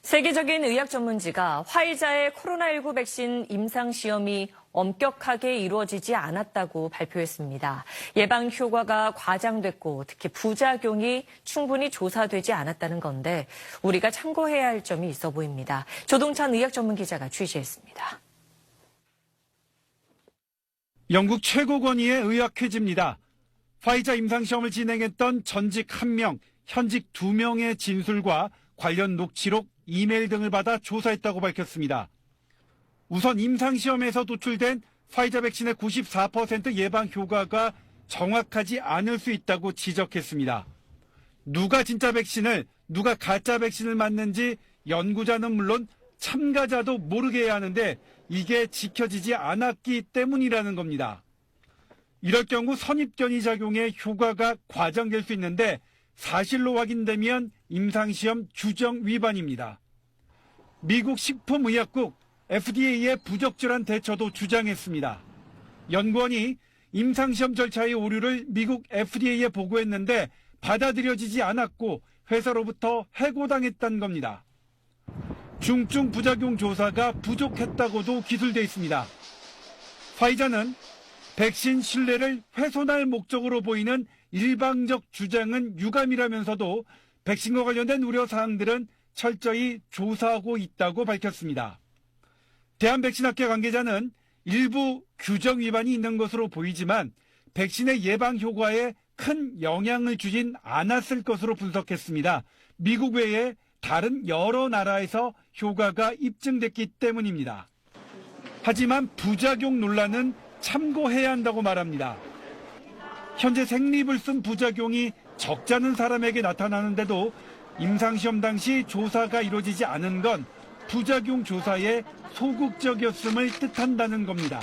세계적인 의학 전문지가 화이자의 코로나19 백신 임상 시험이 엄격하게 이루어지지 않았다고 발표했습니다. 예방 효과가 과장됐고 특히 부작용이 충분히 조사되지 않았다는 건데 우리가 참고해야 할 점이 있어 보입니다. 조동찬 의학 전문 기자가 취재했습니다. 영국 최고 권위의 의학회지입니다. 화이자 임상시험을 진행했던 전직 1명, 현직 2명의 진술과 관련 녹취록, 이메일 등을 받아 조사했다고 밝혔습니다. 우선 임상시험에서 도출된 화이자 백신의 94% 예방 효과가 정확하지 않을 수 있다고 지적했습니다. 누가 진짜 백신을, 누가 가짜 백신을 맞는지 연구자는 물론 참가자도 모르게 해야 하는데 이게 지켜지지 않았기 때문이라는 겁니다. 이럴 경우 선입견이 작용해 효과가 과장될 수 있는데 사실로 확인되면 임상시험 규정 위반입니다. 미국 식품의약국 FDA의 부적절한 대처도 주장했습니다. 연구원이 임상시험 절차의 오류를 미국 FDA에 보고했는데 받아들여지지 않았고 회사로부터 해고당했다는 겁니다. 중증 부작용 조사가 부족했다고도 기술돼 있습니다. 화이자는 백신 신뢰를 훼손할 목적으로 보이는 일방적 주장은 유감이라면서도 백신과 관련된 우려사항들은 철저히 조사하고 있다고 밝혔습니다. 대한백신학회 관계자는 일부 규정 위반이 있는 것으로 보이지만 백신의 예방 효과에 큰 영향을 주진 않았을 것으로 분석했습니다. 미국 외에 다른 여러 나라에서 효과가 입증됐기 때문입니다. 하지만 부작용 논란은 참고해야 한다고 말합니다. 현재 생리불순 부작용이 적잖은 사람에게 나타나는데도 임상시험 당시 조사가 이루어지지 않은 건 부작용 조사에 소극적이었음을 뜻한다는 겁니다.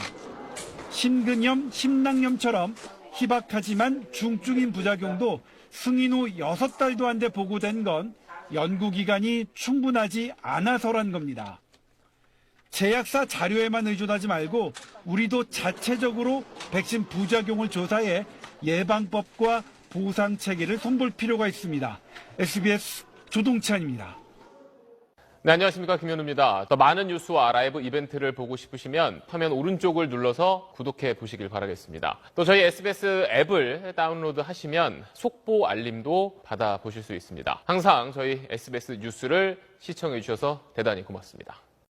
심근염, 심낭염처럼 희박하지만 중증인 부작용도 승인 후 6달도 안 돼 보고된 건 연구기간이 충분하지 않아서란 겁니다. 제약사 자료에만 의존하지 말고 우리도 자체적으로 백신 부작용을 조사해 예방법과 보상체계를 손볼 필요가 있습니다. SBS 조동찬입니다. 네, 안녕하십니까. 김현우입니다. 더 많은 뉴스와 라이브 이벤트를 보고 싶으시면 화면 오른쪽을 눌러서 구독해 보시길 바라겠습니다. 또 저희 SBS 앱을 다운로드 하시면 속보 알림도 받아보실 수 있습니다. 항상 저희 SBS 뉴스를 시청해 주셔서 대단히 고맙습니다.